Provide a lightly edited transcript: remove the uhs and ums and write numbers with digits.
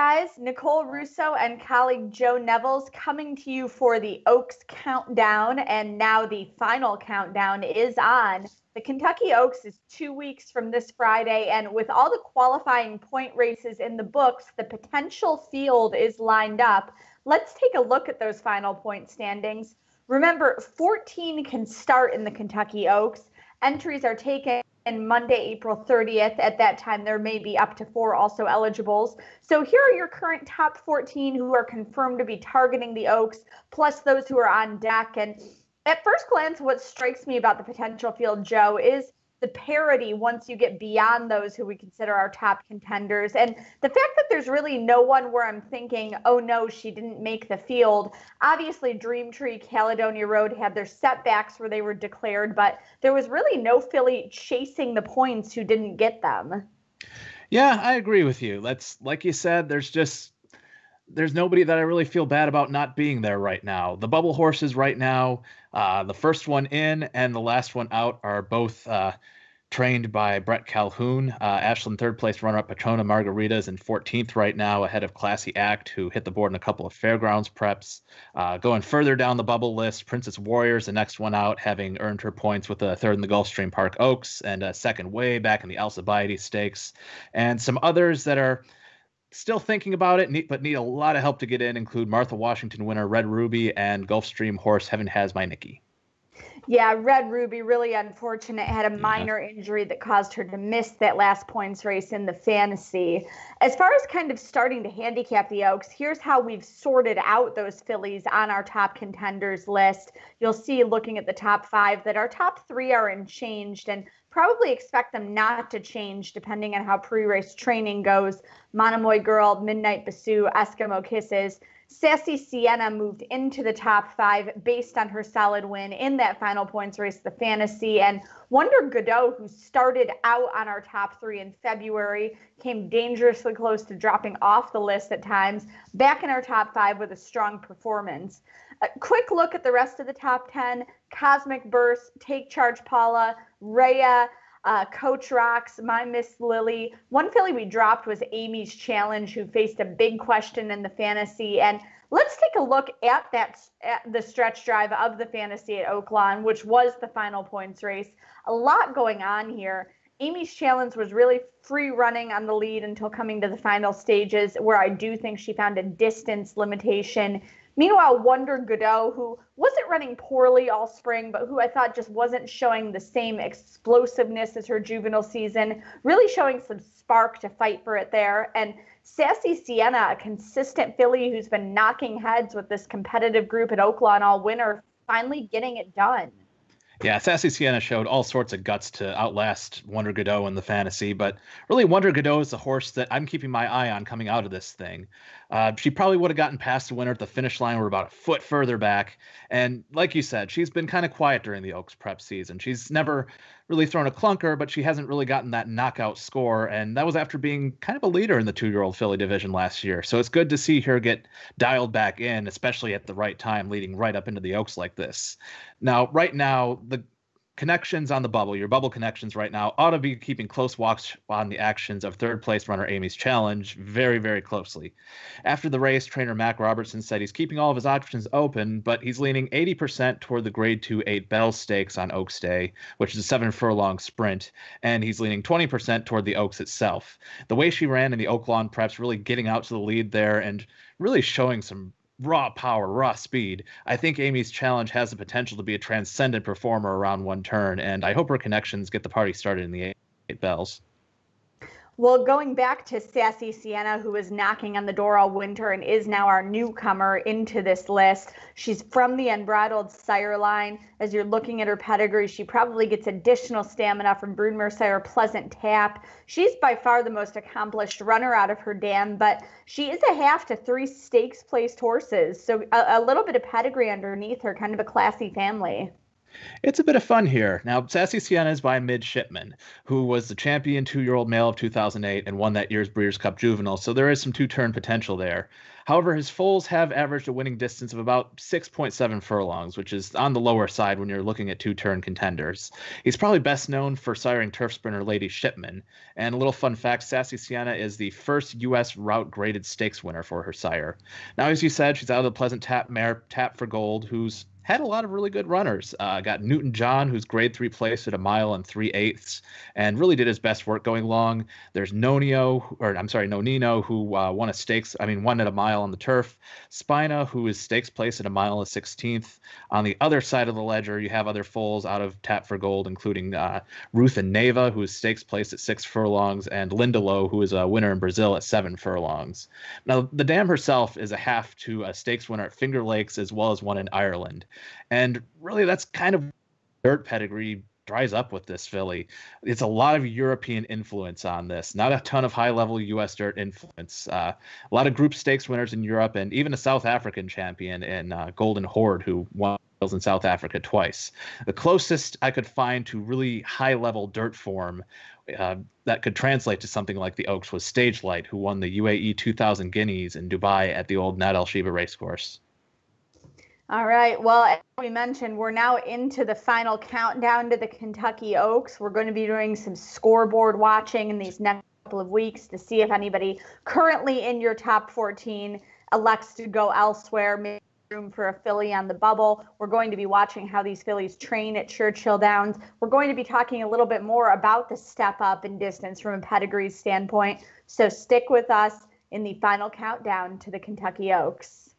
guys, Nicole Russo and colleague Joe Nevills coming to you for the Oaks Countdown, and now the final countdown is on. The Kentucky Oaks is 2 weeks from this Friday, and with all the qualifying point races in the books, the potential field is lined up. Let's take a look at those final point standings. Remember, 14 can start in the Kentucky Oaks. Entries are taken Monday, April 30th. At that time, there may be up to 4 also eligibles. So here are your current top 14 who are confirmed to be targeting the Oaks, plus those who are on deck. And at first glance, what strikes me about the potential field, Joe, is the parity once you get beyond those who we consider our top contenders. And the fact that there's really no one where I'm thinking, oh no, she didn't make the field. Obviously, Dreamtree, Caledonia Road had their setbacks where they were declared, but there was really no filly chasing the points who didn't get them. Yeah, I agree with you. That's like you said, there's nobody that I really feel bad about not being there right now. The bubble horses right now, the first one in and the last one out are both trained by Brett Calhoun. Ashland third place runner-up Patrona Margaritas in 14th right now, ahead of Classy Act, who hit the board in a couple of fairgrounds preps. Going further down the bubble list, Princess Warriors, the next one out, having earned her points with a third in the Gulfstream Park Oaks and a second way back in the Alcibiades Stakes. And some others that are still thinking about it, but need a lot of help to get in, include Martha Washington winner Red Ruby and Gulfstream horse Heaven Has My Nikki. Yeah, Red Ruby, really unfortunate, had a minor injury that caused her to miss that last points race in the fantasy. As far as kind of starting to handicap the Oaks, here's how we've sorted out those fillies on our top contenders list. You'll see, looking at the top 5, that our top 3 are unchanged, and probably expect them not to change depending on how pre-race training goes. Monomoy Girl, Midnight Basoo, Eskimo Kisses. Sassy Sienna moved into the top 5 based on her solid win in that final points race, the fantasy. And Wonder Godot, who started out on our top 3 in February, came dangerously close to dropping off the list at times, back in our top 5 with a strong performance. A quick look at the rest of the top 10. Cosmic Burst, Take Charge Paula, Rhea, Coach Rocks, My Miss Lily. One filly we dropped was Amy's Challenge, who faced a big question in the fantasy. And let's take a look at the stretch drive of the fantasy at Oaklawn, which was the final points race. A lot going on here. Amy's Challenge was really free running on the lead until coming to the final stages, where I do think she found a distance limitation. Meanwhile, Wonder Godot, who wasn't running poorly all spring, but who I thought just wasn't showing the same explosiveness as her juvenile season, really showing some spark to fight for it there. And Sassy Sienna, a consistent filly who's been knocking heads with this competitive group at Oaklawn all winter, finally getting it done. Yeah, Sassy Sienna showed all sorts of guts to outlast Wonder Godot in the fantasy, but really Wonder Godot is a horse that I'm keeping my eye on coming out of this thing. She probably would have gotten past the winner at the finish line. We're about a foot further back. And like you said, she's been kind of quiet during the Oaks prep season. She's never really thrown a clunker, but she hasn't really gotten that knockout score. And that was after being kind of a leader in the 2-year-old filly division last year. So it's good to see her get dialed back in, especially at the right time, leading right up into the Oaks like this. Now, right now, the connections on the bubble, your bubble connections right now, ought to be keeping close watch on the actions of third place runner Amy's Challenge very, very closely. After the race, trainer Mac Robertson said he's keeping all of his options open, but he's leaning 80% toward the grade 2 8 Bell Stakes on Oaks Day, which is a 7-furlong sprint, and he's leaning 20% toward the Oaks itself. The way she ran in the Oaklawn preps, really getting out to the lead there and really showing some raw power, raw speed. I think Amy's Challenge has the potential to be a transcendent performer around one turn, and I hope her connections get the party started in the 8 Bells. Well, going back to Sassy Sienna, who was knocking on the door all winter and is now our newcomer into this list. She's from the Unbridled Sire line. As you're looking at her pedigree, she probably gets additional stamina from Broodmare Sire Pleasant Tap. She's by far the most accomplished runner out of her dam, but she is a half to 3 stakes placed horses. So a little bit of pedigree underneath her, kind of a classy family. It's a bit of fun here. Now, Sassy Sienna is by a midshipman who was the champion 2-year-old male of 2008 and won that year's Breeders' Cup Juvenile, so there is some two-turn potential there. However, his foals have averaged a winning distance of about 6.7 furlongs, which is on the lower side when you're looking at two-turn contenders. He's probably best known for siring turf sprinter Lady Shipman. And a little fun fact, Sassy Sienna is the first U.S. route graded stakes winner for her sire. Now, as you said, she's out of the Pleasant Tap mare Tap for Gold, who's had a lot of really good runners. Got Newton John, who's grade 3 place at a mile and 3/8, and really did his best work going long. There's Nonino, who won at a mile on the turf. Spina, who is stakes place at a mile and 16th. On the other side of the ledger, you have other foals out of Tap for Gold, including Ruth and Neva, who is stakes place at 6 furlongs, and Linda Lowe, who is a winner in Brazil at 7 furlongs. Now, the dam herself is a half to a stakes winner at Finger Lakes, as well as one in Ireland. And really, that's kind of dirt pedigree dries up with this filly. It's a lot of European influence on this, not a ton of high-level U.S. dirt influence. A lot of group stakes winners in Europe, and even a South African champion in Golden Horde, who won in South Africa twice. The closest I could find to really high-level dirt form that could translate to something like the Oaks was Stage Light, who won the UAE 2000 Guineas in Dubai at the old Nad El Sheba racecourse. All right. Well, as we mentioned, we're now into the final countdown to the Kentucky Oaks. We're going to be doing some scoreboard watching in these next couple of weeks to see if anybody currently in your top 14 elects to go elsewhere, maybe room for a filly on the bubble. We're going to be watching how these fillies train at Churchill Downs. We're going to be talking a little bit more about the step up in distance from a pedigree standpoint. So stick with us in the final countdown to the Kentucky Oaks.